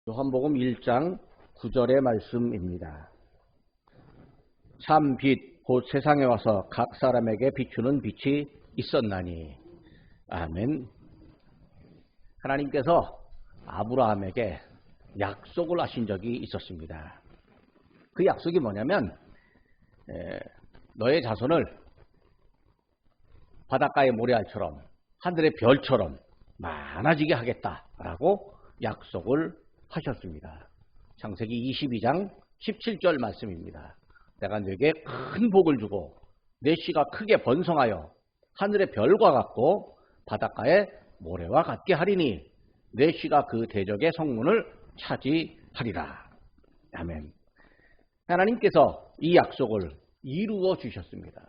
요한복음 1장 9절의 말씀입니다. 참 빛 곧 세상에 와서 각 사람에게 비추는 빛이 있었나니. 아멘. 하나님께서 아브라함에게 약속을 하신 적이 있었습니다. 그 약속이 뭐냐면 너의 자손을 바닷가의 모래알처럼 하늘의 별처럼 많아지게 하겠다라고 약속을 하셨습니다. 창세기 22장 17절 말씀입니다. 내가 네게 큰 복을 주고 내 씨가 크게 번성하여 하늘의 별과 같고 바닷가의 모래와 같게 하리니 내 씨가 그 대적의 성문을 차지하리라. 아멘. 하나님께서 이 약속을 이루어 주셨습니다.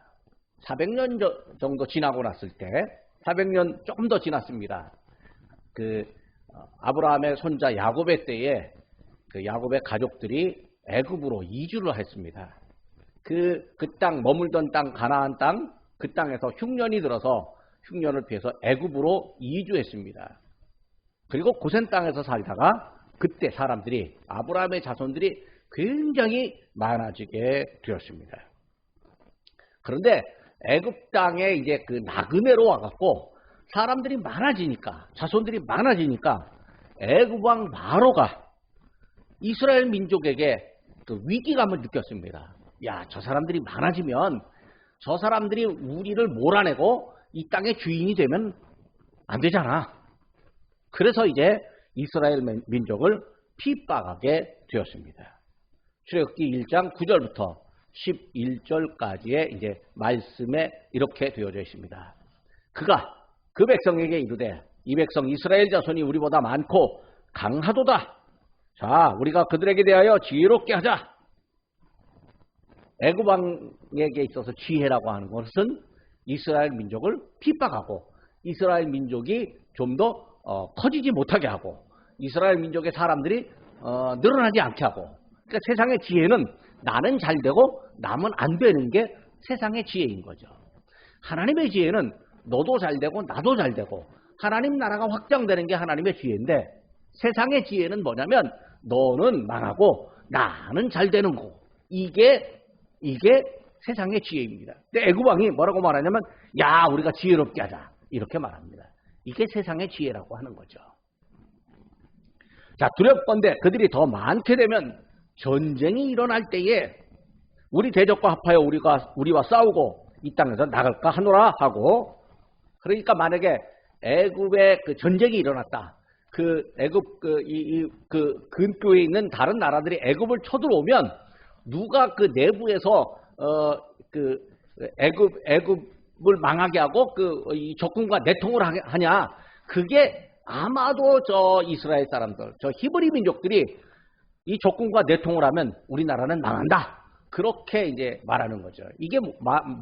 400년 정도 지나고 났을 때, 400년 조금 더 지났습니다. 아브라함의 손자 야곱의 때에 그 야곱의 가족들이 애굽으로 이주를 했습니다. 그 땅, 머물던 땅, 가나안 땅, 그 땅에서 흉년이 들어서 흉년을 피해서 애굽으로 이주했습니다. 그리고 고센 땅에서 살다가 그때 사람들이, 아브라함의 자손들이 굉장히 많아지게 되었습니다. 그런데 애굽 땅에 이제 그 나그네로 와갖고 사람들이 많아지니까, 자손들이 많아지니까 애굽 왕 바로가 이스라엘 민족에게 그 위기감을 느꼈습니다. 야, 저 사람들이 많아지면 저 사람들이 우리를 몰아내고 이 땅의 주인이 되면 안 되잖아. 그래서 이제 이스라엘 민족을 핍박하게 되었습니다. 출애굽기 1장 9절부터 11절까지의 이제 말씀에 이렇게 되어져 있습니다. 그가 그 백성에게 이르되 이 백성 이스라엘 자손이 우리보다 많고 강하도다. 자, 우리가 그들에게 대하여 지혜롭게 하자. 애굽 왕에게 있어서 지혜라고 하는 것은 이스라엘 민족을 핍박하고 이스라엘 민족이 좀 더 커지지 못하게 하고 이스라엘 민족의 사람들이 늘어나지 않게 하고, 그러니까 세상의 지혜는 나는 잘 되고 남은 안 되는 게 세상의 지혜인 거죠. 하나님의 지혜는 너도 잘 되고 나도 잘 되고 하나님 나라가 확장되는 게 하나님의 지혜인데, 세상의 지혜는 뭐냐면 너는 망하고 나는 잘 되는 거고, 이게 세상의 지혜입니다. 근데 애굽 왕이 뭐라고 말하냐면 야, 우리가 지혜롭게 하자 이렇게 말합니다. 이게 세상의 지혜라고 하는 거죠. 자, 두렵건대 그들이 더 많게 되면 전쟁이 일어날 때에 우리 대적과 합하여 우리와 싸우고 이 땅에서 나갈까 하노라 하고, 그러니까 만약에 애굽에 그 전쟁이 일어났다. 그 애굽 그 근교에 있는 다른 나라들이 애굽을 쳐들어오면 누가 그 내부에서 애굽을 망하게 하고 이 적군과 내통을 하냐? 그게 아마도 저 이스라엘 사람들, 저 히브리 민족들이 이 적군과 내통을 하면 우리나라는 망한다. 그렇게 이제 말하는 거죠. 이게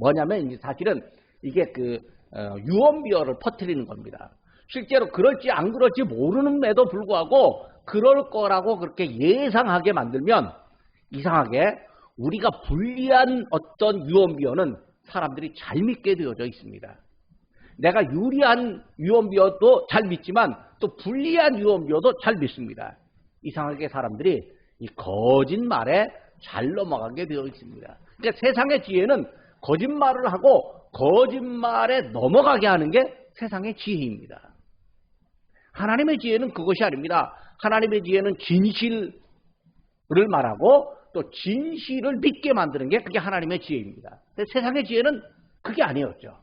뭐냐면 이제 사실은 이게 유언비어를 퍼뜨리는 겁니다. 실제로 그럴지 안 그럴지 모르는데도 불구하고 그럴 거라고 그렇게 예상하게 만들면 이상하게 우리가 불리한 어떤 유언비어는 사람들이 잘 믿게 되어져 있습니다. 내가 유리한 유언비어도 잘 믿지만 또 불리한 유언비어도 잘 믿습니다. 이상하게 사람들이 이 거짓말에 잘 넘어가게 되어 있습니다. 그러니까 세상의 지혜는 거짓말을 하고 거짓말에 넘어가게 하는 게 세상의 지혜입니다. 하나님의 지혜는 그것이 아닙니다. 하나님의 지혜는 진실을 말하고 또 진실을 믿게 만드는 게 그게 하나님의 지혜입니다. 근데 세상의 지혜는 그게 아니었죠.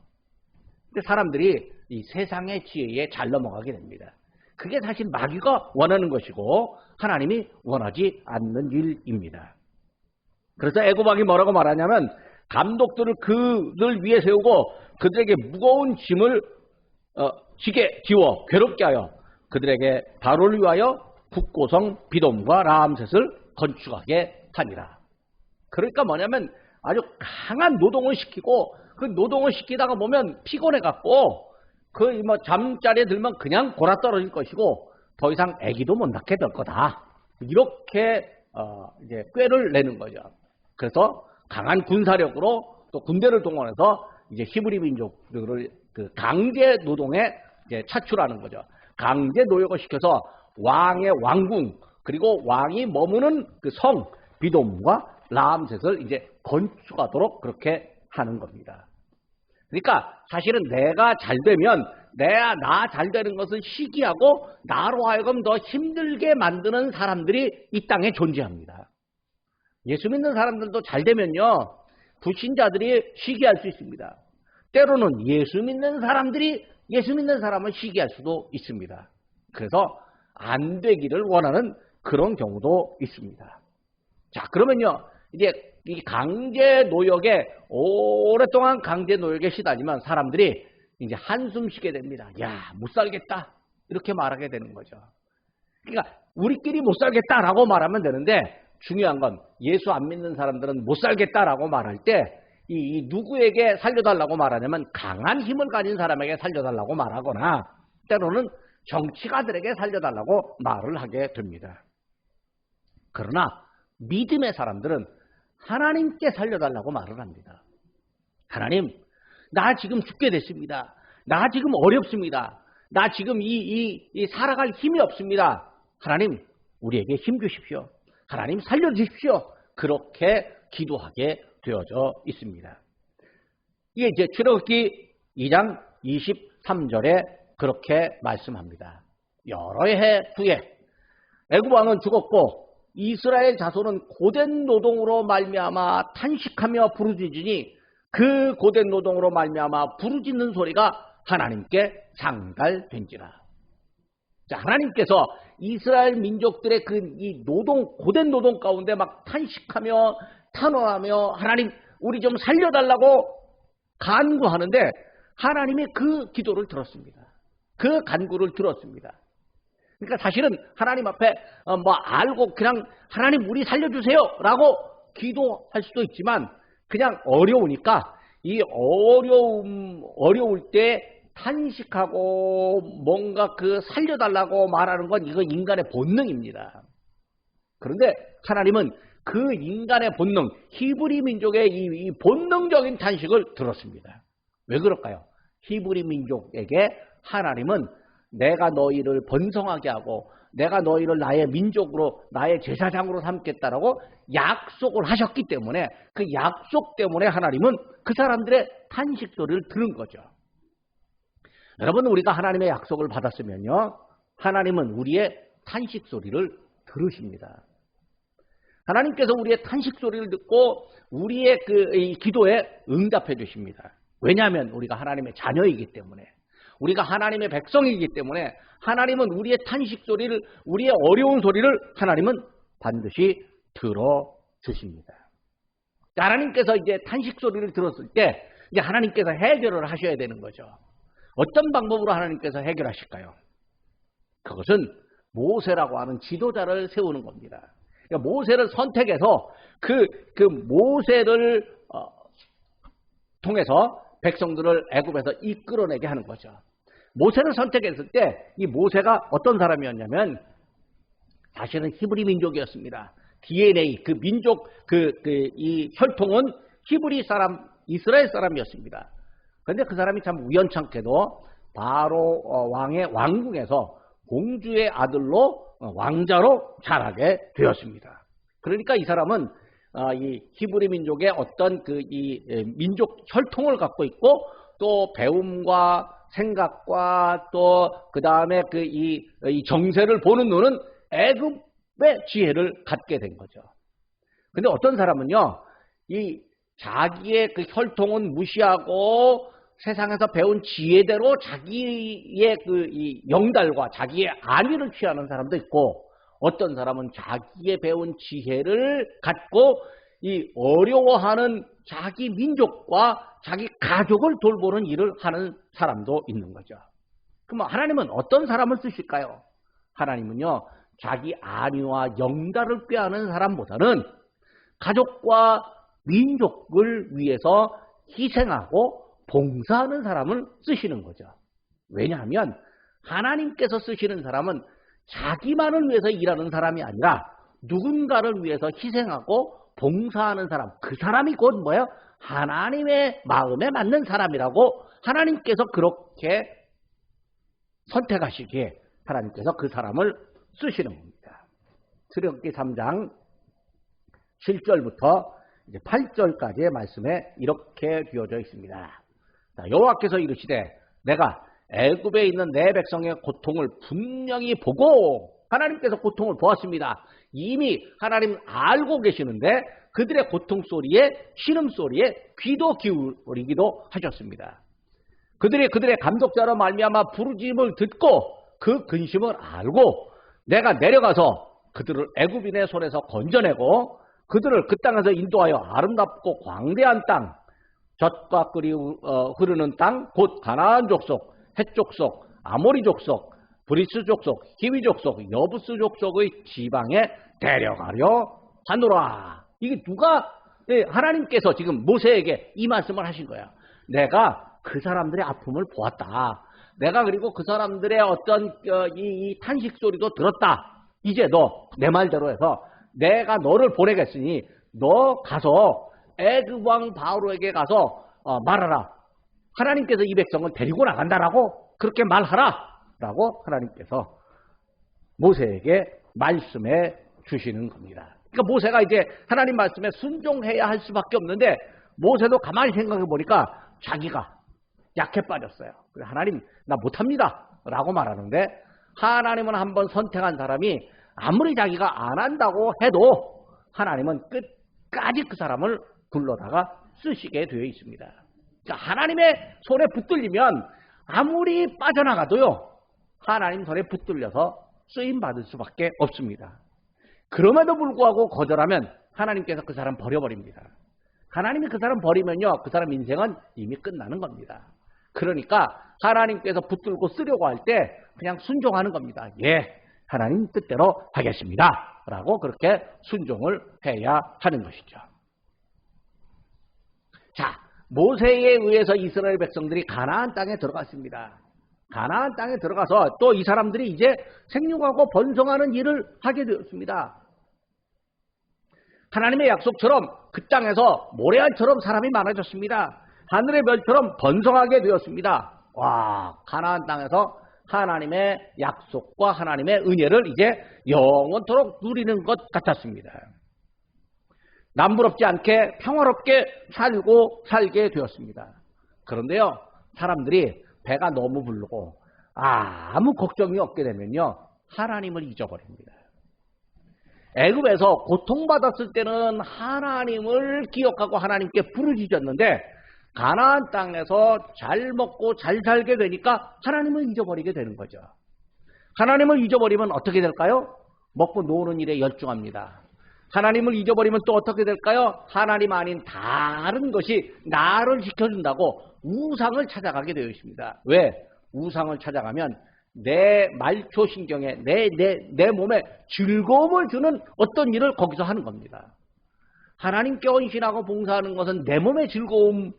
근데 사람들이 이 세상의 지혜에 잘 넘어가게 됩니다. 그게 사실 마귀가 원하는 것이고 하나님이 원하지 않는 일입니다. 그래서 애굽 왕이 뭐라고 말하냐면 감독들을 그들 위에 세우고 그들에게 무거운 짐을 지게 지워 괴롭게 하여 그들에게 바로를 위하여 북고성 비돔과 라암셋을 건축하게 하니라. 그러니까 뭐냐면 아주 강한 노동을 시키고 그 노동을 시키다가 보면 피곤해갖고 잠자리에 들면 그냥 골아 떨어질 것이고 더 이상 아기도 못 낳게 될 거다. 이렇게 이제 꾀를 내는 거죠. 그래서 강한 군사력으로 또 군대를 동원해서 이제 히브리 민족들을 강제 노동에 이제 차출하는 거죠. 강제 노역을 시켜서 왕의 왕궁, 그리고 왕이 머무는 그 성 비돔과 라암셋을 이제 건축하도록 그렇게 하는 겁니다. 그러니까 사실은 내가 잘 되면 나 잘 되는 것을 시기하고 나로 하여금 더 힘들게 만드는 사람들이 이 땅에 존재합니다. 예수 믿는 사람들도 잘 되면요, 불신자들이 시기할 수 있습니다. 때로는 예수 믿는 사람들이 예수 믿는 사람을 시기할 수도 있습니다. 그래서 안 되기를 원하는 그런 경우도 있습니다. 자, 그러면요, 이제 이 강제 노역에 오랫동안 강제 노역에 시달리면 사람들이 이제 한숨 쉬게 됩니다. 야, 못 살겠다, 이렇게 말하게 되는 거죠. 그러니까 우리끼리 못 살겠다라고 말하면 되는데, 중요한 건 예수 안 믿는 사람들은 못 살겠다라고 말할 때 이 누구에게 살려달라고 말하냐면 강한 힘을 가진 사람에게 살려달라고 말하거나 때로는 정치가들에게 살려달라고 말을 하게 됩니다. 그러나 믿음의 사람들은 하나님께 살려달라고 말을 합니다. 하나님, 나 지금 죽게 됐습니다. 나 지금 어렵습니다. 나 지금 살아갈 힘이 없습니다. 하나님, 우리에게 힘 주십시오. 하나님, 살려주십시오. 그렇게 기도하게 되어져 있습니다. 이게 이제 출애굽기 2장 23절에 그렇게 말씀합니다. 여러 해 후에 애굽 왕은 죽었고 이스라엘 자손은 고된 노동으로 말미암아 탄식하며 부르짖으니 그 고된 노동으로 말미암아 부르짖는 소리가 하나님께 상달된지라. 자, 하나님께서 이스라엘 민족들의 이 고된 노동 가운데 막 탄식하며 탄원하며 하나님, 우리 좀 살려달라고 간구하는데 하나님이 그 기도를 들었습니다. 그 간구를 들었습니다. 그러니까 사실은 하나님 앞에 알고 그냥 하나님 우리 살려주세요 라고 기도할 수도 있지만, 그냥 어려우니까 이 어려울 때 탄식하고 뭔가 살려달라고 말하는 건 이거 인간의 본능입니다. 그런데 하나님은 그 인간의 본능, 히브리 민족의 이 본능적인 탄식을 들었습니다. 왜 그럴까요? 히브리 민족에게 하나님은 내가 너희를 번성하게 하고 내가 너희를 나의 민족으로 나의 제사장으로 삼겠다라고 약속을 하셨기 때문에, 그 약속 때문에 하나님은 그 사람들의 탄식 소리를 들은 거죠. 여러분, 우리가 하나님의 약속을 받았으면요, 하나님은 우리의 탄식 소리를 들으십니다. 하나님께서 우리의 탄식 소리를 듣고 우리의 이 기도에 응답해 주십니다. 왜냐하면 우리가 하나님의 자녀이기 때문에, 우리가 하나님의 백성이기 때문에 하나님은 우리의 탄식 소리를, 우리의 어려운 소리를 하나님은 반드시 들어주십니다. 하나님께서 이제 탄식 소리를 들었을 때 이제 하나님께서 해결을 하셔야 되는 거죠. 어떤 방법으로 하나님께서 해결하실까요? 그것은 모세라고 하는 지도자를 세우는 겁니다. 그러니까 모세를 선택해서 그 모세를 통해서 백성들을 애굽에서 이끌어내게 하는 거죠. 모세를 선택했을 때 이 모세가 어떤 사람이었냐면 사실은 히브리 민족이었습니다. DNA, 그 민족 이 혈통은 히브리 사람, 이스라엘 사람이었습니다. 그런데 그 사람이 참 우연찮게도 바로 왕의 왕궁에서 공주의 아들로 왕자로 자라게 되었습니다. 그러니까 이 사람은 이 히브리 민족의 어떤 이 민족 혈통을 갖고 있고, 또 배움과 생각과 또 그 다음에 이 정세를 보는 눈은 애굽의 지혜를 갖게 된 거죠. 근데 어떤 사람은요, 이 자기의 그 혈통은 무시하고 세상에서 배운 지혜대로 자기의 이 영달과 자기의 안위를 취하는 사람도 있고, 어떤 사람은 자기의 배운 지혜를 갖고 이 어려워하는 자기 민족과 자기 가족을 돌보는 일을 하는 사람도 있는 거죠. 그럼 하나님은 어떤 사람을 쓰실까요? 하나님은요, 자기 안위와 영달을 꾀하는 사람보다는 가족과 민족을 위해서 희생하고 봉사하는 사람을 쓰시는 거죠. 왜냐하면 하나님께서 쓰시는 사람은 자기만을 위해서 일하는 사람이 아니라 누군가를 위해서 희생하고 봉사하는 사람, 그 사람이 곧 뭐예요? 하나님의 마음에 맞는 사람이라고 하나님께서 그렇게 선택하시기에 하나님께서 그 사람을 쓰시는 겁니다. 출애굽기 3장 7절부터 이제 8절까지의 말씀에 이렇게 되어져 있습니다. 자, 여호와께서 이르시되 내가 애굽에 있는 내 백성의 고통을 분명히 보고, 하나님께서 고통을 보았습니다. 이미 하나님 알고 계시는데 그들의 고통 소리에, 신음 소리에 귀도 기울이기도 하셨습니다. 그들의 감독자로 말미암아 부르짖음을 듣고 그 근심을 알고 내가 내려가서 그들을 애굽인의 손에서 건져내고 그들을 그 땅에서 인도하여 아름답고 광대한 땅, 젖과 꿀이 흐르는 땅, 곧 가나안 족속, 헷 족속, 아모리 족속, 브리스 족속, 히위 족속, 여부스 족속의 지방에 데려가려 하노라. 이게 누가, 하나님께서 지금 모세에게 이 말씀을 하신 거야. 내가 그 사람들의 아픔을 보았다. 내가 그리고 그 사람들의 어떤 이 탄식 소리도 들었다. 이제 너 내 말대로 해서 내가 너를 보내겠으니 너 가서 애굽 왕 바로에게 가서 말하라. 하나님께서 이 백성을 데리고 나간다라고 그렇게 말하라 라고 하나님께서 모세에게 말씀해 주시는 겁니다. 그러니까 모세가 이제 하나님 말씀에 순종해야 할 수밖에 없는데 모세도 가만히 생각해 보니까 자기가 약해 빠졌어요. 그래서 하나님 나 못합니다 라고 말하는데, 하나님은 한번 선택한 사람이 아무리 자기가 안 한다고 해도 하나님은 끝까지 그 사람을 불러다가 쓰시게 되어 있습니다. 그러니까 하나님의 손에 붙들리면 아무리 빠져나가도요 하나님 손에 붙들려서 쓰임받을 수밖에 없습니다. 그럼에도 불구하고 거절하면 하나님께서 그 사람 버려버립니다. 하나님이 그 사람 버리면요 그 사람 인생은 이미 끝나는 겁니다. 그러니까 하나님께서 붙들고 쓰려고 할 때 그냥 순종하는 겁니다. 예, 하나님 뜻대로 하겠습니다 라고 그렇게 순종을 해야 하는 것이죠. 자, 모세에 의해서 이스라엘 백성들이 가나안 땅에 들어갔습니다. 가나안 땅에 들어가서 또 이 사람들이 이제 생육하고 번성하는 일을 하게 되었습니다. 하나님의 약속처럼 그 땅에서 모래알처럼 사람이 많아졌습니다. 하늘의 별처럼 번성하게 되었습니다. 와, 가나안 땅에서 하나님의 약속과 하나님의 은혜를 이제 영원토록 누리는 것 같았습니다. 남부럽지 않게 평화롭게 살게 되었습니다. 그런데요, 사람들이 배가 너무 부르고 아무 걱정이 없게 되면요 하나님을 잊어버립니다. 애굽에서 고통받았을 때는 하나님을 기억하고 하나님께 부르짖었는데 가나안 땅에서 잘 먹고 잘 살게 되니까 하나님을 잊어버리게 되는 거죠. 하나님을 잊어버리면 어떻게 될까요? 먹고 노는 일에 열중합니다. 하나님을 잊어버리면 또 어떻게 될까요? 하나님 아닌 다른 것이 나를 지켜준다고 우상을 찾아가게 되어 있습니다. 왜? 우상을 찾아가면 내 말초신경에 내 몸에 즐거움을 주는 어떤 일을 거기서 하는 겁니다. 하나님께 헌신하고 봉사하는 것은 내 몸의 즐거움도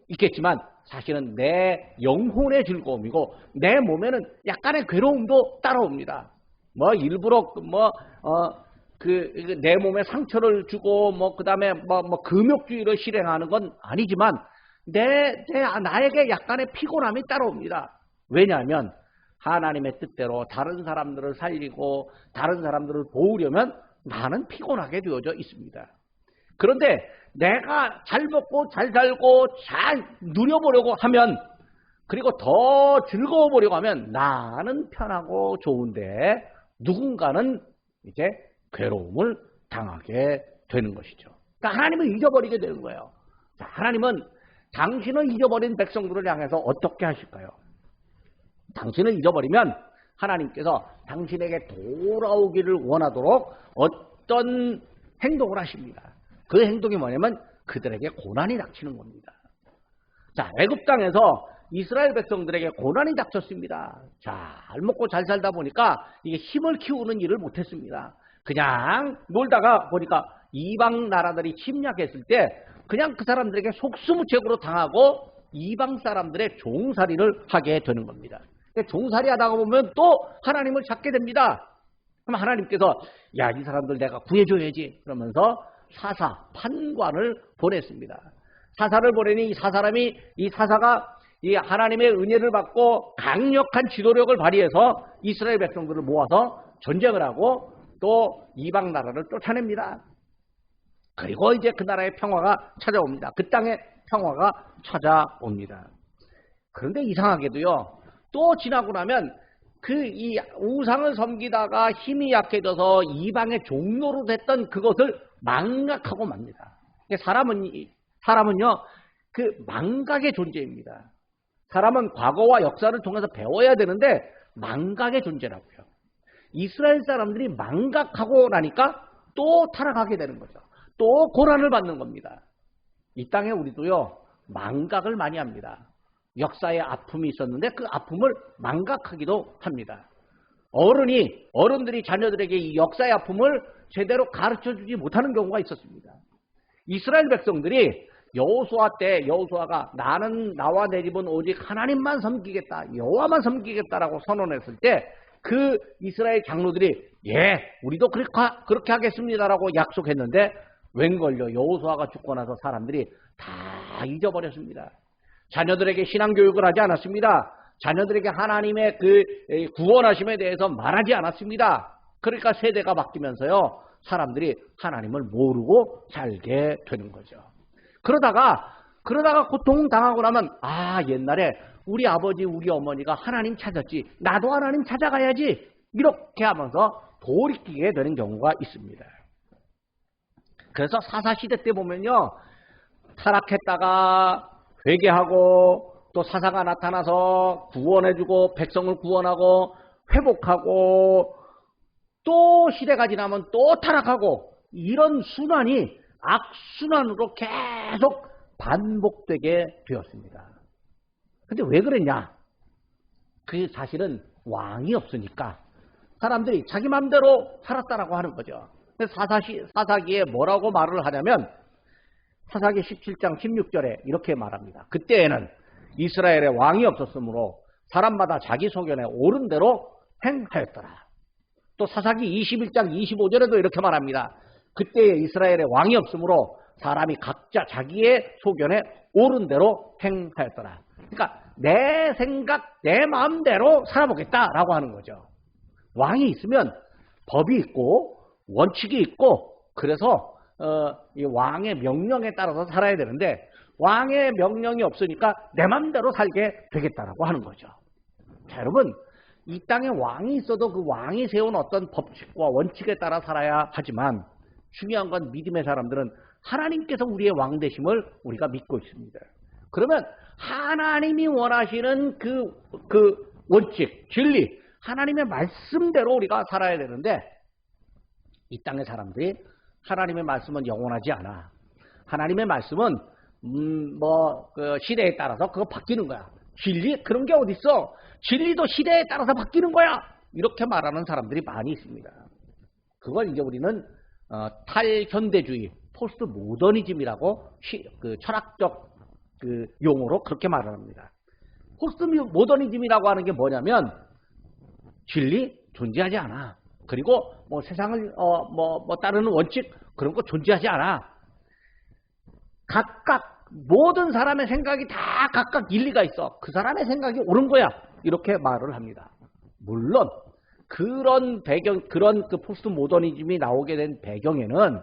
있겠지만 사실은 내 영혼의 즐거움이고 내 몸에는 약간의 괴로움도 따라옵니다. 뭐 일부러 내 몸에 상처를 주고 그다음에 금욕주의를 실행하는 건 아니지만 나에게 약간의 피곤함이 따라옵니다. 왜냐하면 하나님의 뜻대로 다른 사람들을 살리고 다른 사람들을 도우려면 나는 피곤하게 되어져 있습니다. 그런데 내가 잘 먹고 잘 살고 잘 누려보려고 하면, 그리고 더 즐거워 보려고 하면 나는 편하고 좋은데 누군가는 이제 괴로움을 당하게 되는 것이죠. 그러니까 하나님을 잊어버리게 되는 거예요. 자, 하나님은 당신을 잊어버린 백성들을 향해서 어떻게 하실까요? 당신을 잊어버리면 하나님께서 당신에게 돌아오기를 원하도록 어떤 행동을 하십니다. 그 행동이 뭐냐면 그들에게 고난이 닥치는 겁니다. 자, 애굽 땅에서 이스라엘 백성들에게 고난이 닥쳤습니다. 잘 먹고 잘 살다 보니까 이게 힘을 키우는 일을 못했습니다. 그냥 놀다가 보니까 이방 나라들이 침략했을 때 그냥 그 사람들에게 속수무책으로 당하고 이방 사람들의 종살이를 하게 되는 겁니다. 종살이 하다가 보면 또 하나님을 찾게 됩니다. 그럼 하나님께서 야, 이 사람들 내가 구해줘야지 그러면서 사사, 판관을 보냈습니다. 사사를 보내니 이 사사가 이 하나님의 은혜를 받고 강력한 지도력을 발휘해서 이스라엘 백성들을 모아서 전쟁을 하고 또 이방 나라를 쫓아냅니다. 그리고 이제 그 나라의 평화가 찾아옵니다. 그 땅에 평화가 찾아옵니다. 그런데 이상하게도요, 또 지나고 나면 이 우상을 섬기다가 힘이 약해져서 이방의 종로로 됐던 그것을 망각하고 맙니다. 사람은요, 그 망각의 존재입니다. 사람은 과거와 역사를 통해서 배워야 되는데 망각의 존재라고요. 이스라엘 사람들이 망각하고 나니까 또 타락하게 되는 거죠. 또 고난을 받는 겁니다. 이 땅에 우리도요, 망각을 많이 합니다. 역사의 아픔이 있었는데 그 아픔을 망각하기도 합니다. 어른들이 자녀들에게 이 역사의 아픔을 제대로 가르쳐주지 못하는 경우가 있었습니다. 이스라엘 백성들이 여호수아 때 여호수아가 나는 나와 내 집은 오직 하나님만 섬기겠다, 여호와만 섬기겠다라고 선언했을 때 그 이스라엘 장로들이 우리도 그렇게 하겠습니다라고 약속했는데 웬걸요, 여호수아가 죽고 나서 사람들이 다 잊어버렸습니다. 자녀들에게 신앙교육을 하지 않았습니다. 자녀들에게 하나님의 그 구원하심에 대해서 말하지 않았습니다. 그러니까 세대가 바뀌면서요, 사람들이 하나님을 모르고 살게 되는 거죠. 그러다가 고통당하고 나면 옛날에 우리 아버지 우리 어머니가 하나님 찾았지, 나도 하나님 찾아가야지, 이렇게 하면서 돌이키게 되는 경우가 있습니다. 그래서 사사시대 때 보면요, 타락했다가 회개하고 또 사사가 나타나서 구원해주고 백성을 구원하고 회복하고 또 시대가 지나면 또 타락하고, 이런 순환이 악순환으로 계속 반복되게 되었습니다. 근데 왜 그랬냐? 그 사실은 왕이 없으니까 사람들이 자기 마음대로 살았다라고 하는 거죠. 사사기에 뭐라고 말을 하냐면 사사기 17장 16절에 이렇게 말합니다. 그때에는 이스라엘에 왕이 없었으므로 사람마다 자기 소견에 옳은 대로 행하였더라. 또 사사기 21장 25절에도 이렇게 말합니다. 그때에 이스라엘에 왕이 없으므로 사람이 각자 자기의 소견에 옳은 대로 행하였더라. 그러니까 내 생각, 내 마음대로 살아보겠다라고 하는 거죠. 왕이 있으면 법이 있고 원칙이 있고, 그래서 이 왕의 명령에 따라서 살아야 되는데 왕의 명령이 없으니까 내 마음대로 살게 되겠다라고 하는 거죠. 자, 여러분, 이 땅에 왕이 있어도 그 왕이 세운 어떤 법칙과 원칙에 따라 살아야 하지만 중요한 건 믿음의 사람들은 하나님께서 우리의 왕 되심을 우리가 믿고 있습니다. 그러면 하나님이 원하시는 그 원칙, 진리, 하나님의 말씀대로 우리가 살아야 되는데 이 땅의 사람들이 하나님의 말씀은 영원하지 않아. 하나님의 말씀은 그 시대에 따라서 그거 바뀌는 거야. 진리? 그런 게 어딨어? 진리도 시대에 따라서 바뀌는 거야. 이렇게 말하는 사람들이 많이 있습니다. 그걸 이제 우리는 탈현대주의, 포스트 모더니즘이라고 그 철학적 그 용어로 그렇게 말을 합니다. 포스트 모더니즘이라고 하는 게 뭐냐면 진리 존재하지 않아. 그리고 뭐 세상을 따르는 원칙 그런 거 존재하지 않아. 각각 모든 사람의 생각이 다 각각 일리가 있어. 그 사람의 생각이 옳은 거야. 이렇게 말을 합니다. 물론 그런 그 포스트 모더니즘이 나오게 된 배경에는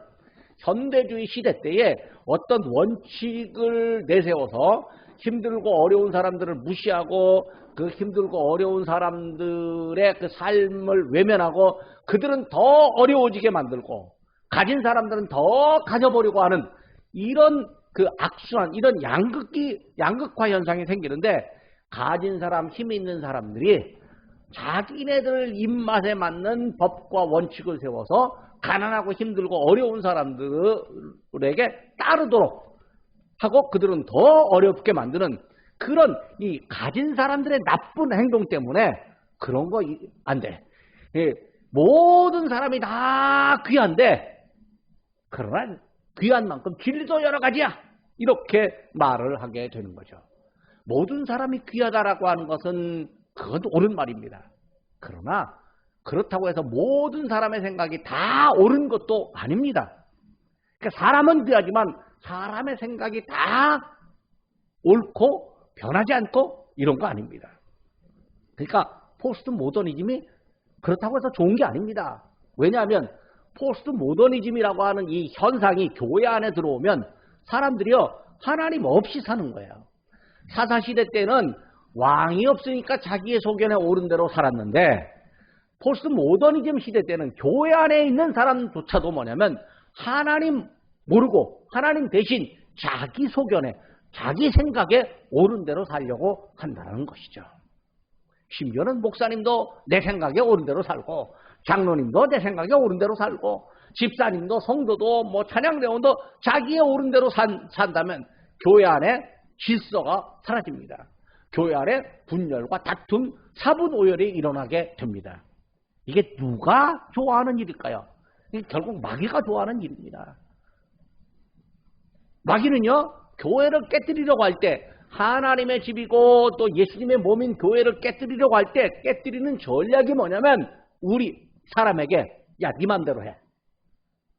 현대주의 시대 때에 어떤 원칙을 내세워서 힘들고 어려운 사람들을 무시하고 그 힘들고 어려운 사람들의 그 삶을 외면하고 그들은 더 어려워지게 만들고 가진 사람들은 더 가져보려고 하는 이런 그 악순환, 이런 양극화 현상이 생기는데 가진 사람, 힘이 있는 사람들이 자기네들 입맛에 맞는 법과 원칙을 세워서 가난하고 힘들고 어려운 사람들에게 따르도록 하고 그들은 더 어렵게 만드는 그런 이 가진 사람들의 나쁜 행동 때문에 그런 거 안 돼. 모든 사람이 다 귀한데 그러나 귀한 만큼 진리도 여러 가지야. 이렇게 말을 하게 되는 거죠. 모든 사람이 귀하다라고 하는 것은 그건 옳은 말입니다. 그러나 그렇다고 해서 모든 사람의 생각이 다 옳은 것도 아닙니다. 그러니까 사람은 귀하지만 사람의 생각이 다 옳고 변하지 않고 이런 거 아닙니다. 그러니까 포스트 모더니즘이 그렇다고 해서 좋은 게 아닙니다. 왜냐하면 포스트 모더니즘이라고 하는 이 현상이 교회 안에 들어오면 사람들이요 하나님 없이 사는 거예요. 사사시대 때는 왕이 없으니까 자기의 소견에 옳은 대로 살았는데 포스트 모더니즘 시대 때는 교회 안에 있는 사람조차도 뭐냐면 하나님 모르고 하나님 대신 자기 소견에 자기 생각에 옳은 대로 살려고 한다는 것이죠. 심지어는 목사님도 내 생각에 옳은 대로 살고 장로님도 내 생각에 옳은 대로 살고 집사님도 성도도 뭐 찬양대원도 자기의 옳은 대로 산다면 교회 안에 질서가 사라집니다. 교회 안에 분열과 다툼, 사분오열이 일어나게 됩니다. 이게 누가 좋아하는 일일까요? 이게 결국 마귀가 좋아하는 일입니다. 마귀는요 교회를 깨뜨리려고 할 때 하나님의 집이고 또 예수님의 몸인 교회를 깨뜨리려고 할 때 깨뜨리는 전략이 뭐냐면 우리 사람에게 야, 네 맘대로 해.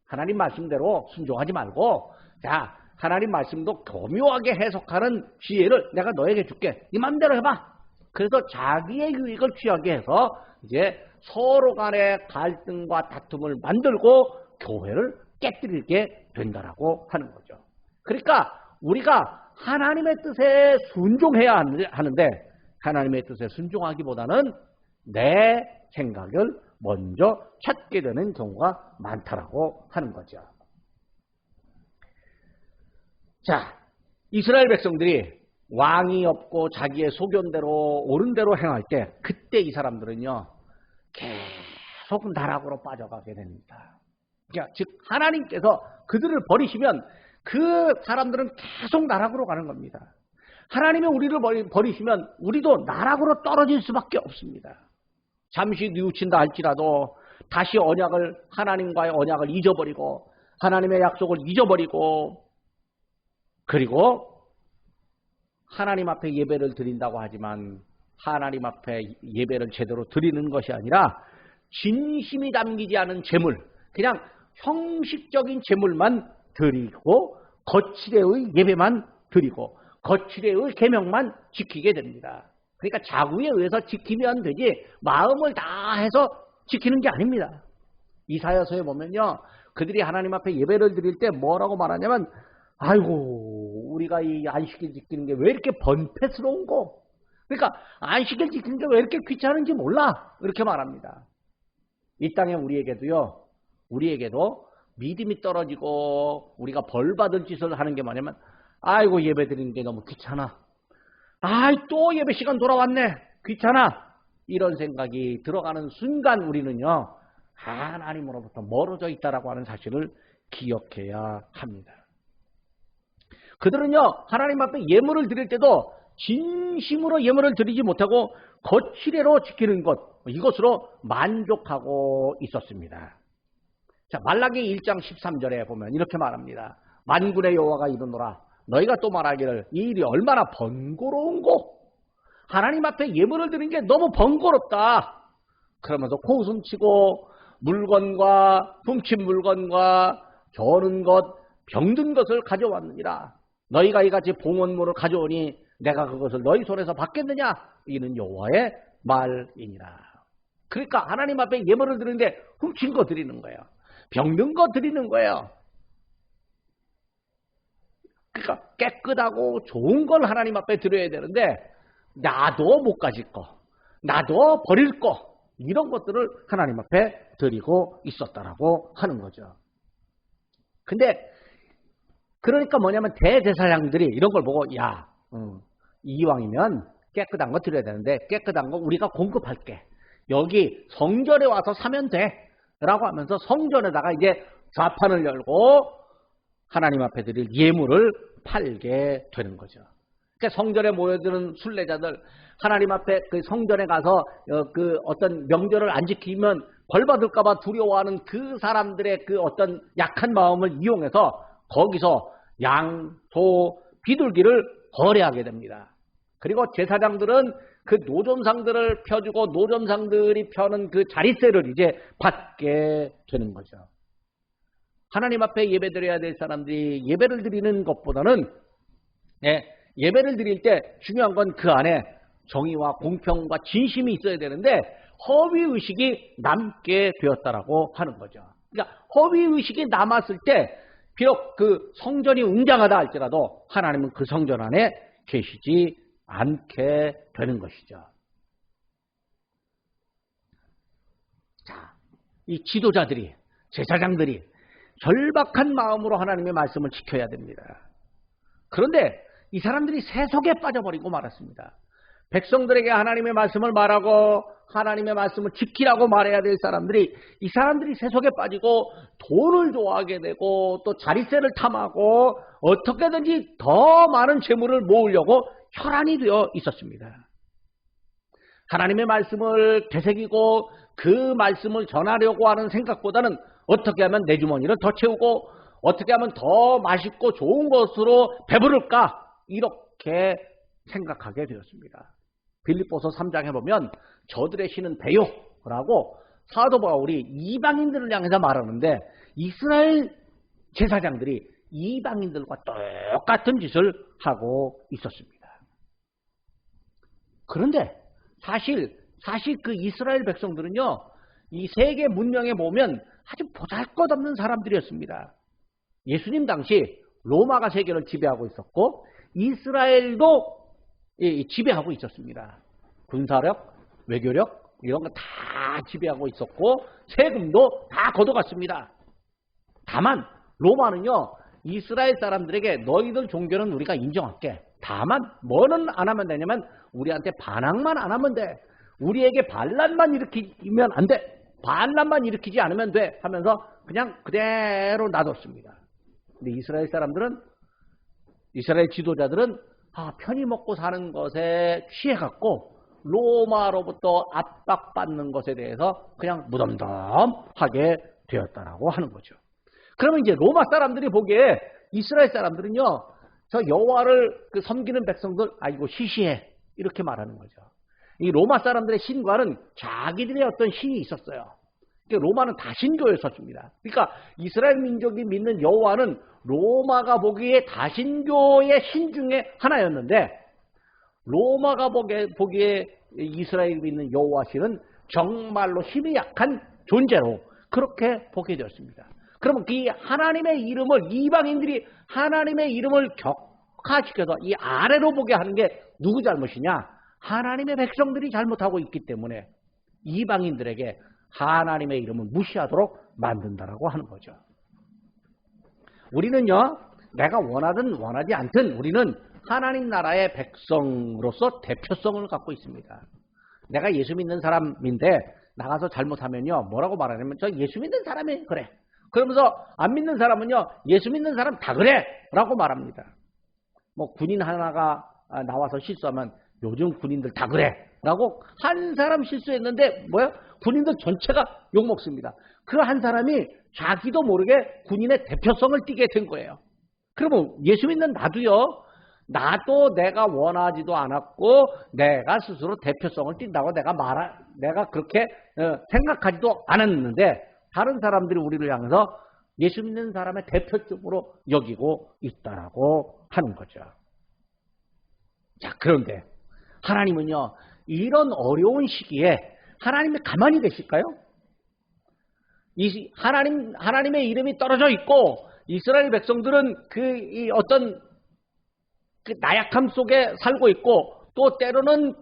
하나님 말씀대로 순종하지 말고 자 하나님 말씀도 교묘하게 해석하는 지혜를 내가 너에게 줄게. 네 맘대로 해봐. 그래서 자기의 유익을 취하게 해서 이제 서로 간의 갈등과 다툼을 만들고 교회를 깨뜨리게 된다라고 하는 거죠. 그러니까 우리가 하나님의 뜻에 순종해야 하는데 하나님의 뜻에 순종하기보다는 내 생각을 먼저 찾게 되는 경우가 많다라고 하는 거죠. 자, 이스라엘 백성들이 왕이 없고 자기의 소견대로 옳은 대로 행할 때 그때 이 사람들은요 계속 나락으로 빠져가게 됩니다. 그러니까 즉 하나님께서 그들을 버리시면 그 사람들은 계속 나락으로 가는 겁니다. 하나님이 우리를 버리시면 우리도 나락으로 떨어질 수밖에 없습니다. 잠시 뉘우친다 할지라도 다시 하나님과의 언약을 잊어버리고 하나님의 약속을 잊어버리고 그리고 하나님 앞에 예배를 드린다고 하지만 하나님 앞에 예배를 제대로 드리는 것이 아니라 진심이 담기지 않은 제물, 그냥 형식적인 제물만 드리고 거칠의 예배만 드리고 거칠의 계명만 지키게 됩니다. 그러니까 자구에 의해서 지키면 되지 마음을 다해서 지키는 게 아닙니다. 이사야서에 보면요 그들이 하나님 앞에 예배를 드릴 때 뭐라고 말하냐면 아이고 우리가 이 안식일 지키는 게 왜 이렇게 번패스러운고, 그러니까 안식일 지키는 게 왜 이렇게 귀찮은지 몰라 이렇게 말합니다. 이 땅에 우리에게도 믿음이 떨어지고 우리가 벌받을 짓을 하는 게 뭐냐면 아이고 예배 드리는 게 너무 귀찮아, 아이 또 예배 시간 돌아왔네 귀찮아, 이런 생각이 들어가는 순간 우리는요 하나님으로부터 멀어져 있다라고 하는 사실을 기억해야 합니다. 그들은요 하나님 앞에 예물을 드릴 때도 진심으로 예물을 드리지 못하고 거칠애로 지키는 것, 이것으로 만족하고 있었습니다. 자, 말라기 1장 13절에 보면 이렇게 말합니다. 만군의 여호와가 이르노라 너희가 또 말하기를 이 일이 얼마나 번거로운고, 하나님 앞에 예물을 드리는 게 너무 번거롭다 그러면서 코웃음치고 물건과 훔친 물건과 저는 것 병든 것을 가져왔느니라. 너희가 이같이 봉헌물을 가져오니 내가 그것을 너희 손에서 받겠느냐, 이는 여호와의 말이니라. 그러니까 하나님 앞에 예물을 드리는데 훔친 거 드리는 거예요. 병든 거 드리는 거예요. 그러니까 깨끗하고 좋은 걸 하나님 앞에 드려야 되는데 나도 못 가질 거, 나도 버릴 거, 이런 것들을 하나님 앞에 드리고 있었다라고 하는 거죠. 근데 그러니까 뭐냐면 대제사장들이 이런 걸 보고 야, 이왕이면 깨끗한 거 드려야 되는데 깨끗한 거 우리가 공급할게. 여기 성전에 와서 사면 돼 라고 하면서 성전에다가 이제 좌판을 열고 하나님 앞에 드릴 예물을 팔게 되는 거죠. 그러니까 성전에 모여드는 순례자들, 하나님 앞에 그 성전에 가서 그 어떤 명절을 안 지키면 벌받을까봐 두려워하는 그 사람들의 그 어떤 약한 마음을 이용해서 거기서 양, 소, 비둘기를 거래하게 됩니다. 그리고 제사장들은 그 노점상들을 펴주고 노점상들이 펴는 그 자릿세를 이제 받게 되는 거죠. 하나님 앞에 예배드려야 될 사람들이 예배를 드리는 것보다는 예배를 드릴 때 중요한 건 그 안에 정의와 공평과 진심이 있어야 되는데 허위의식이 남게 되었다라고 하는 거죠. 그러니까 허위의식이 남았을 때 비록 그 성전이 웅장하다 할지라도 하나님은 그 성전 안에 계시지 않게 되는 것이죠. 자, 이 지도자들이, 제사장들이 절박한 마음으로 하나님의 말씀을 지켜야 됩니다. 그런데 이 사람들이 세속에 빠져버리고 말았습니다. 백성들에게 하나님의 말씀을 말하고 하나님의 말씀을 지키라고 말해야 될 사람들이, 이 사람들이 세속에 빠지고 돈을 좋아하게 되고 또 자릿세를 탐하고 어떻게든지 더 많은 재물을 모으려고 혈안이 되어 있었습니다. 하나님의 말씀을 되새기고 그 말씀을 전하려고 하는 생각보다는 어떻게 하면 내 주머니를 더 채우고 어떻게 하면 더 맛있고 좋은 것으로 배부를까, 이렇게 생각하게 되었습니다. 빌립보서 3장에 보면 저들의 신은 배요라고 사도 바울이 이방인들을 향해서 말하는데, 이스라엘 제사장들이 이방인들과 똑같은 짓을 하고 있었습니다. 그런데 사실 그 이스라엘 백성들은요, 이 세계 문명에 보면 아주 보잘것없는 사람들이었습니다. 예수님 당시 로마가 세계를 지배하고 있었고 이스라엘도 지배하고 있었습니다. 군사력, 외교력 이런 거 다 지배하고 있었고 세금도 다 걷어갔습니다. 다만 로마는요, 이스라엘 사람들에게 너희들 종교는 우리가 인정할게. 다만 뭐는 안 하면 되냐면 우리한테 반항만 안 하면 돼. 우리에게 반란만 일으키면 안 돼. 반란만 일으키지 않으면 돼 하면서 그냥 그대로 놔뒀습니다. 근데 이스라엘 사람들은, 이스라엘 지도자들은 편히 먹고 사는 것에 취해갖고 로마로부터 압박받는 것에 대해서 그냥 무덤덤하게 되었다라고 하는 거죠. 그러면 이제 로마 사람들이 보기에 이스라엘 사람들은요, 저 여호와를 섬기는 백성들 아이고 시시해 이렇게 말하는 거죠. 이 로마 사람들의 신과는 자기들의 어떤 신이 있었어요. 로마는 다신교였었습니다. 그러니까 이스라엘 민족이 믿는 여호와는 로마가 보기에 다신교의 신 중에 하나였는데, 로마가 보기에 이스라엘이 믿는 여호와 신은 정말로 힘이 약한 존재로 그렇게 보게 되었습니다. 그러면 이 하나님의 이름을, 이방인들이 하나님의 이름을 격화시켜서 이 아래로 보게 하는 게 누구 잘못이냐? 하나님의 백성들이 잘못하고 있기 때문에 이방인들에게 하나님의 이름을 무시하도록 만든다라고 하는 거죠. 우리는요, 내가 원하든 원하지 않든 우리는 하나님 나라의 백성으로서 대표성을 갖고 있습니다. 내가 예수 믿는 사람인데 나가서 잘못하면요, 뭐라고 말하냐면 저 예수 믿는 사람이 그래. 그러면서 안 믿는 사람은요, 예수 믿는 사람 다 그래 라고 말합니다. 뭐 군인 하나가 나와서 실수하면 요즘 군인들 다 그래 라고, 한 사람 실수했는데 뭐야? 군인들 전체가 욕먹습니다. 그 한 사람이 자기도 모르게 군인의 대표성을 띠게 된 거예요. 그러면 예수 믿는 나도 내가 원하지도 않았고 내가 스스로 대표성을 띈다고 내가 그렇게 생각하지도 않았는데 다른 사람들이 우리를 향해서 예수 믿는 사람의 대표적으로 여기고 있다라고 하는 거죠. 자, 그런데 하나님은요, 이런 어려운 시기에 하나님이 가만히 계실까요? 하나님의 이름이 떨어져 있고 이스라엘 백성들은 이 어떤 그 나약함 속에 살고 있고 또 때로는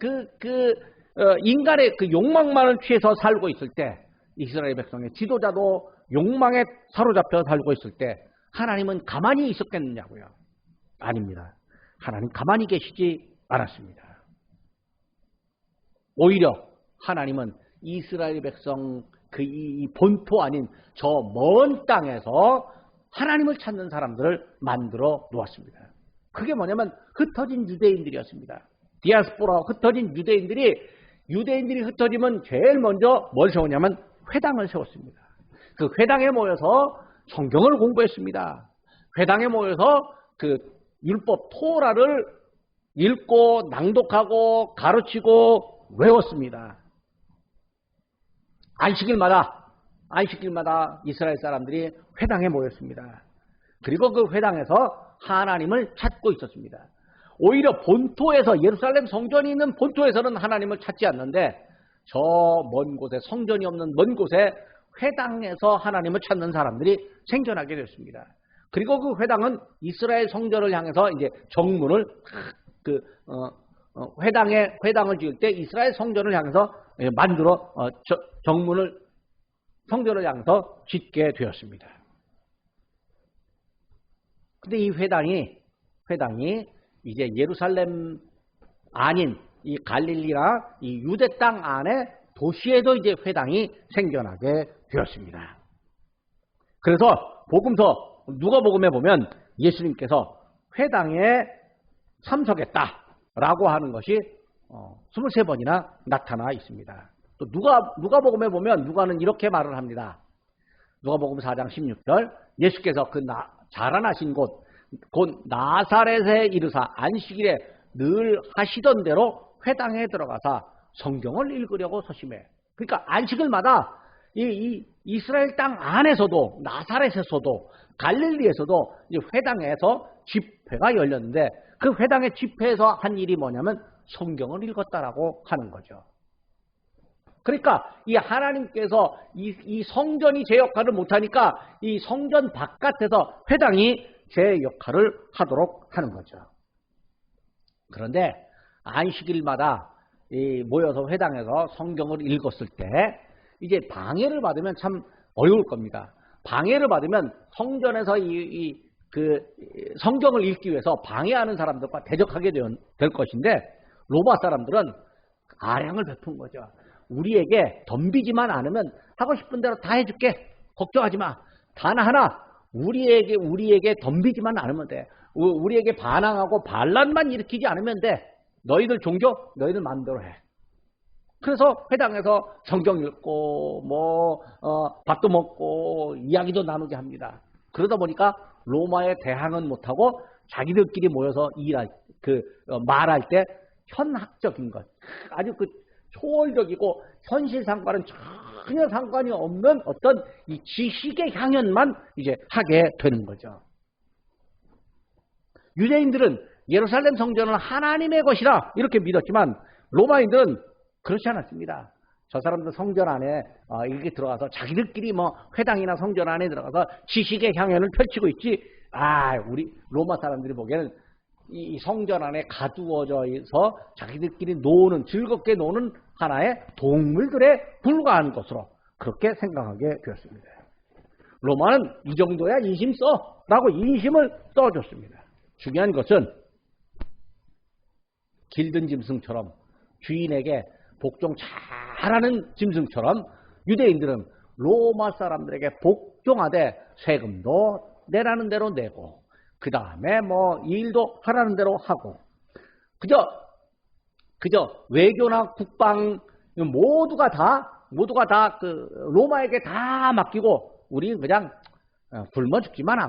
인간의 그 욕망만을 취해서 살고 있을 때, 이스라엘 백성의 지도자도 욕망에 사로잡혀 살고 있을 때 하나님은 가만히 있었겠느냐고요? 아닙니다. 하나님 가만히 계시지 않았습니다. 오히려 하나님은 이스라엘 백성 이 본토 아닌 저 먼 땅에서 하나님을 찾는 사람들을 만들어 놓았습니다. 그게 뭐냐면 흩어진 유대인들이었습니다. 디아스포라, 흩어진 유대인들이 흩어지면 제일 먼저 뭘 세우냐면 회당을 세웠습니다. 그 회당에 모여서 성경을 공부했습니다. 회당에 모여서 그 율법 토라를 읽고 낭독하고 가르치고 외웠습니다. 안식일마다 이스라엘 사람들이 회당에 모였습니다. 그리고 그 회당에서 하나님을 찾고 있었습니다. 오히려 본토에서, 예루살렘 성전이 있는 본토에서는 하나님을 찾지 않는데 저 먼 곳에, 성전이 없는 먼 곳에 회당에서 하나님을 찾는 사람들이 생겨나게 됐습니다. 그리고 그 회당은 이스라엘 성전을 향해서 이제 정문을 회당을 지을 때 이스라엘 성전을 향해서 만들어 정문을 성전을 향해서 짓게 되었습니다. 근데 이 회당이 이제 예루살렘 아닌 이 갈릴리나 이 유대 땅 안에 도시에도 이제 회당이 생겨나게 되었습니다. 그래서 복음서 누가복음에 보면 예수님께서 회당에 참석했다라고 하는 것이 23번이나 나타나 있습니다. 또 누가복음에 보면 누가는 이렇게 말을 합니다. 누가복음 4장 16절 예수께서 그 자라나신 곳 나사렛에 이르사 안식일에 늘 하시던 대로 회당에 들어가서 성경을 읽으려고 서심해. 그러니까 안식일마다 이 이스라엘 땅 안에서도 나사렛에서도 갈릴리에서도 이제 회당에서 집회가 열렸는데 그 회당의 집회에서 한 일이 뭐냐면 성경을 읽었다라고 하는 거죠. 그러니까 이 하나님께서 이 성전이 제 역할을 못하니까 이 성전 바깥에서 회당이 제 역할을 하도록 하는 거죠. 그런데 안식일마다 모여서 회당에서 성경을 읽었을 때 이제 방해를 받으면 참 어려울 겁니다. 방해를 받으면 성전에서 성경을 읽기 위해서 방해하는 사람들과 대적하게 될 것인데 로마 사람들은 아량을 베푼 거죠. 우리에게 덤비지만 않으면 하고 싶은 대로 다 해줄게. 걱정하지 마. 단 하나 우리에게 덤비지만 않으면 돼. 우리에게 반항하고 반란만 일으키지 않으면 돼. 너희들 종교 너희들 마음대로 해. 그래서 회당에서 성경 읽고 밥도 먹고 이야기도 나누게 합니다. 그러다 보니까 로마에 대항은 못하고 자기들끼리 모여서 말할 때 현학적인 것, 아주 초월적이고 현실상과는 전혀 상관이 없는 어떤 이 지식의 향연만 이제 하게 되는 거죠. 유대인들은 예루살렘 성전은 하나님의 것이라 이렇게 믿었지만 로마인들은 그렇지 않았습니다. 저 사람들 성전 안에 이렇게 들어가서 자기들끼리 회당이나 성전 안에 들어가서 지식의 향연을 펼치고 있지. 우리 로마 사람들이 보기에는 이 성전 안에 가두어져서 자기들끼리 즐겁게 노는 하나의 동물들에 불과한 것으로 그렇게 생각하게 되었습니다. 로마는 이 정도야 인심 써라고 인심을 써줬습니다. 중요한 것은 길든 짐승처럼 주인에게 복종 잘하는 짐승처럼 유대인들은 로마 사람들에게 복종하되 세금도 내라는 대로 내고 그 다음에 일도 하라는 대로 하고 그저 외교나 국방 모두가 다 로마에게 다 맡기고 우리는 그냥 굶어 죽지만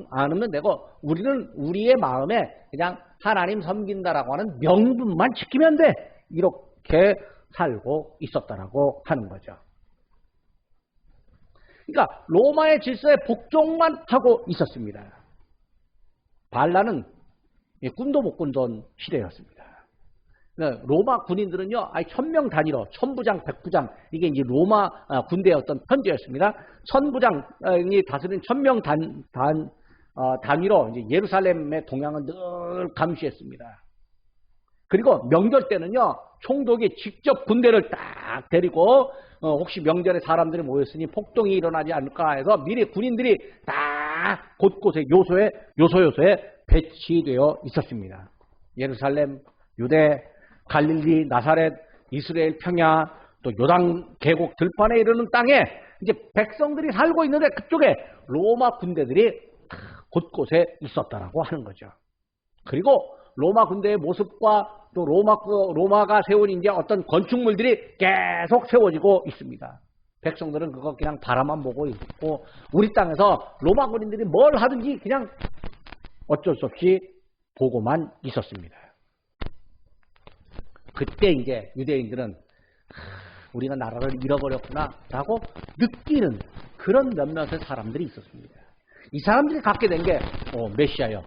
않으면 되고 우리는 우리의 마음에 그냥 하나님 섬긴다라고 하는 명분만 지키면 돼. 이렇게 살고 있었다라고 하는 거죠. 그러니까 로마의 질서에 복종만 하고 있었습니다. 반란은 꿈도 못 꾼던 시대였습니다. 로마 군인들은요, 1000명 단위로, 1000부장, 100부장, 이게 이제 로마 군대의 어떤 편제였습니다. 1000부장이 다스린 1000명 단위로 이제 예루살렘의 동향은 늘 감시했습니다. 그리고 명절 때는요, 총독이 직접 군대를 딱 데리고, 혹시 명절에 사람들이 모였으니 폭동이 일어나지 않을까 해서 미리 군인들이 딱 곳곳에 요소에 배치되어 있었습니다. 예루살렘, 유대, 갈릴리, 나사렛, 이스라엘 평야, 또 요단 계곡 들판에 이르는 땅에 이제 백성들이 살고 있는데 그쪽에 로마 군대들이 곳곳에 있었다라고 하는 거죠. 그리고 로마 군대의 모습과 또 로마가 세운 이제 어떤 건축물들이 계속 세워지고 있습니다. 백성들은 그거 그냥 바라만 보고 있고 우리 땅에서 로마 군인들이 뭘 하든지 그냥 어쩔 수 없이 보고만 있었습니다. 그때 이제 유대인들은 우리가 나라를 잃어버렸구나 라고 느끼는 그런 몇몇의 사람들이 있었습니다. 이 사람들이 갖게 된 게 메시아여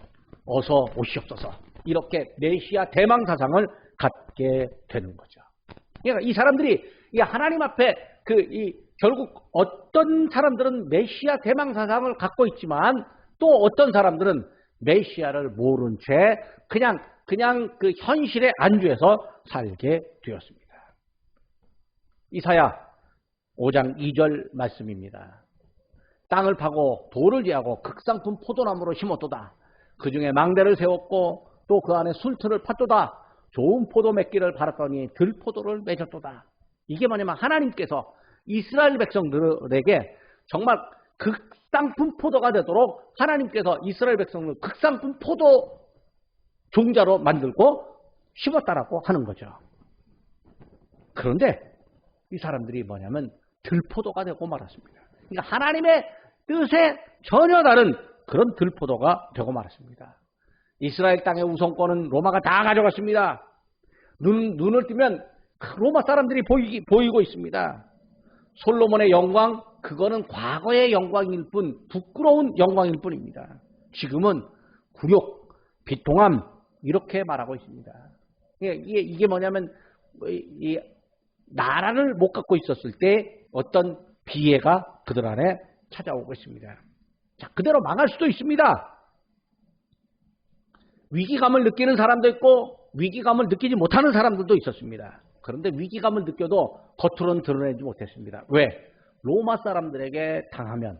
어서 오시옵소서 이렇게 메시아 대망사상을 갖게 되는 거죠. 그러니까 이 사람들이 이 하나님 앞에 결국 어떤 사람들은 메시아 대망 사상을 갖고 있지만 또 어떤 사람들은 메시아를 모른 채 그냥 그 현실에 안주해서 살게 되었습니다. 이사야 5장 2절 말씀입니다. 땅을 파고 돌을 제하고 극상품 포도나무로 심었도다. 그 중에 망대를 세웠고 또 그 안에 술틀을 팠도다. 좋은 포도 맺기를 바랐더니 들포도를 맺었도다. 이게 뭐냐면 하나님께서 이스라엘 백성들에게 정말 극상품 포도가 되도록 하나님께서 이스라엘 백성을 극상품 포도 종자로 만들고 심었다라고 하는 거죠. 그런데 이 사람들이 뭐냐면 들포도가 되고 말았습니다. 그러니까 하나님의 뜻에 전혀 다른 그런 들포도가 되고 말았습니다. 이스라엘 땅의 우선권은 로마가 다 가져갔습니다. 눈을 뜨면 로마 사람들이 보이고 있습니다. 솔로몬의 영광, 그거는 과거의 영광일 뿐, 부끄러운 영광일 뿐입니다. 지금은 굴욕, 비통함, 이렇게 말하고 있습니다. 이게 뭐냐면, 이 나라를 못 갖고 있었을 때 어떤 비애가 그들 안에 찾아오고 있습니다. 자, 그대로 망할 수도 있습니다. 위기감을 느끼는 사람도 있고 위기감을 느끼지 못하는 사람들도 있었습니다. 그런데 위기감을 느껴도 겉으로는 드러내지 못했습니다. 왜? 로마 사람들에게 당하면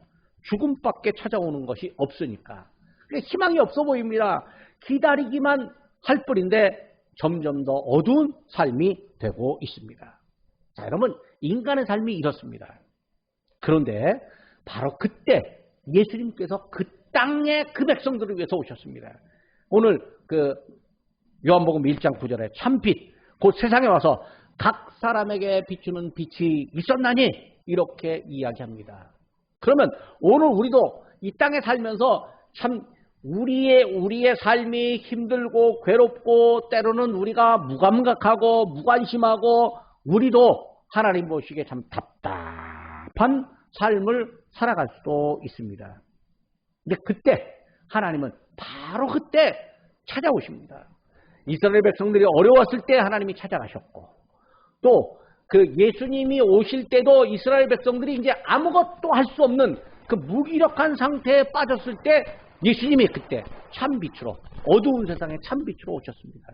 죽음밖에 찾아오는 것이 없으니까. 희망이 없어 보입니다. 기다리기만 할 뿐인데 점점 더 어두운 삶이 되고 있습니다. 자, 여러분, 인간의 삶이 이렇습니다. 그런데 바로 그때 예수님께서 그 땅의 그 백성들을 위해서 오셨습니다. 오늘 요한복음 1장 9절에 참빛 곧 세상에 와서 각 사람에게 비추는 빛이 있었나니 이렇게 이야기합니다. 그러면 오늘 우리도 이 땅에 살면서 참 우리의 삶이 힘들고 괴롭고 때로는 우리가 무감각하고 무관심하고 우리도 하나님 보시기에 참 답답한 삶을 살아갈 수도 있습니다. 근데 그때 하나님은 바로 그때 찾아오십니다. 이스라엘 백성들이 어려웠을 때 하나님이 찾아가셨고 또 그 예수님이 오실 때도 이스라엘 백성들이 이제 아무것도 할 수 없는 그 무기력한 상태에 빠졌을 때 예수님이 그때 참빛으로 어두운 세상에 참빛으로 오셨습니다.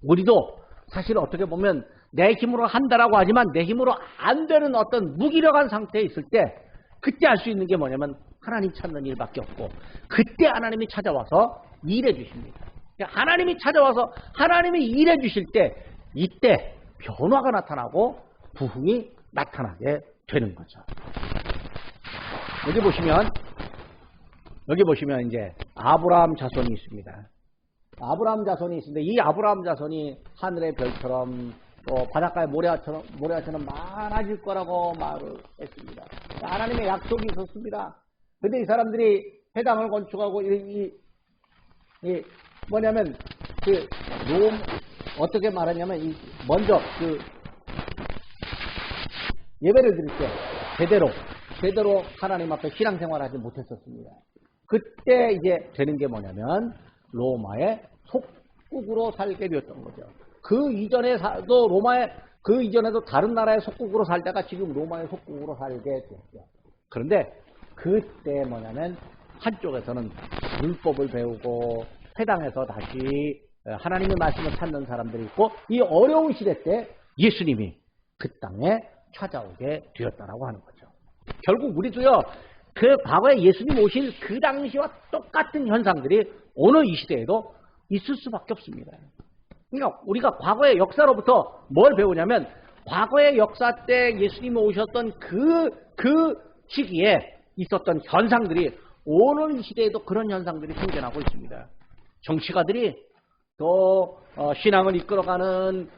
우리도 사실 어떻게 보면 내 힘으로 한다라고 하지만 내 힘으로 안 되는 어떤 무기력한 상태에 있을 때 그때 할 수 있는 게 뭐냐면 하나님 찾는 일밖에 없고 그때 하나님이 찾아와서 일해 주십니다. 하나님이 찾아와서 하나님이 일해 주실 때 이때 변화가 나타나고 부흥이 나타나게 되는 거죠. 여기 보시면 이제 아브라함 자손이 있습니다. 아브라함 자손이 있는데 이 아브라함 자손이 하늘의 별처럼 또 바닷가의 모래처럼 많아질 거라고 말을 했습니다. 하나님의 약속이 있었습니다. 근데 이 사람들이 회당을 건축하고 뭐냐면 어떻게 말하냐면 먼저 예배를 드릴 때 제대로 하나님 앞에 신앙생활을 하지 못했었습니다. 그때 이제 되는 게 뭐냐면 로마의 속국으로 살게 되었던 거죠. 그 이전에도 다른 나라의 속국으로 살다가 지금 로마의 속국으로 살게 되었죠. 그런데 그때 뭐냐면 한쪽에서는 율법을 배우고 회당에서 다시 하나님의 말씀을 찾는 사람들이 있고 이 어려운 시대 때 예수님이 그 땅에 찾아오게 되었다라고 하는 거죠. 결국 우리도요 그 과거에 예수님 오실 그 당시와 똑같은 현상들이 오늘 이 시대에도 있을 수밖에 없습니다. 그러니까 우리가 과거의 역사로부터 뭘 배우냐면 과거의 역사 때 예수님이 오셨던 그 시기에 있었던 현상들이 오늘 이 시대에도 그런 현상들이 생겨나고 있습니다. 정치가들이 또 신앙을 이끌어가는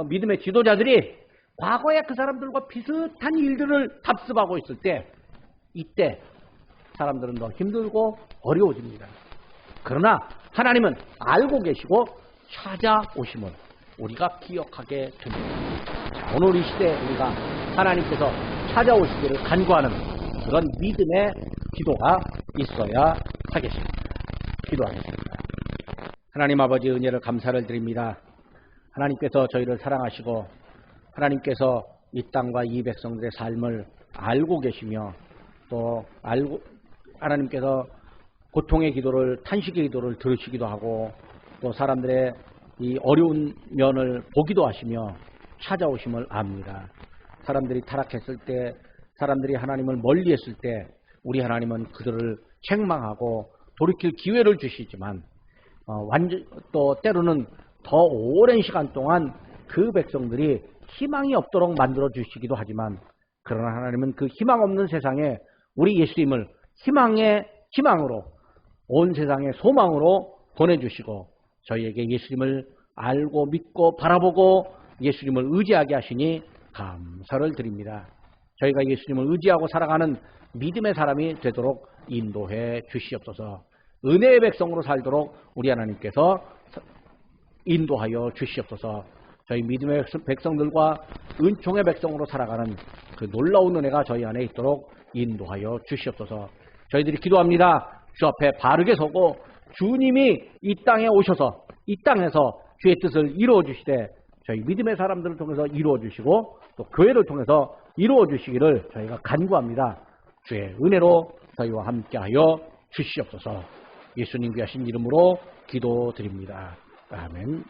믿음의 지도자들이 과거에 그 사람들과 비슷한 일들을 답습하고 있을 때 이때 사람들은 더 힘들고 어려워집니다. 그러나 하나님은 알고 계시고 찾아오심을 우리가 기억하게 됩니다. 오늘 이 시대에 우리가 하나님께서 찾아오시기를 간구하는 그런 믿음의 기도가 있어야 하겠습니다. 기도하겠습니다. 하나님 아버지 은혜를 감사를 드립니다. 하나님께서 저희를 사랑하시고 하나님께서 이 땅과 이 백성들의 삶을 알고 계시며 또 하나님께서 고통의 기도를, 탄식의 기도를 들으시기도 하고 또 사람들의 이 어려운 면을 보기도 하시며 찾아오심을 압니다. 사람들이 타락했을 때, 사람들이 하나님을 멀리했을 때 우리 하나님은 그들을 책망하고 돌이킬 기회를 주시지만 또 때로는 더 오랜 시간 동안 그 백성들이 희망이 없도록 만들어 주시기도 하지만, 그러나 하나님은 그 희망 없는 세상에 우리 예수님을 희망으로, 온 세상의 소망으로 보내주시고 저희에게 예수님을 알고 믿고 바라보고 예수님을 의지하게 하시니 감사를 드립니다. 저희가 예수님을 의지하고 살아가는 믿음의 사람이 되도록 인도해 주시옵소서. 은혜의 백성으로 살도록 우리 하나님께서 인도하여 주시옵소서. 저희 믿음의 백성들과 은총의 백성으로 살아가는 그 놀라운 은혜가 저희 안에 있도록 인도하여 주시옵소서. 저희들이 기도합니다. 주 앞에 바르게 서고 주님이 이 땅에 오셔서 이 땅에서 주의 뜻을 이루어 주시되 저희 믿음의 사람들을 통해서 이루어 주시고 또 교회를 통해서 이루어 주시기를 저희가 간구합니다. 주의 은혜로 저희와 함께하여 주시옵소서. 예수님 귀하신 이름으로 기도드립니다. 아멘.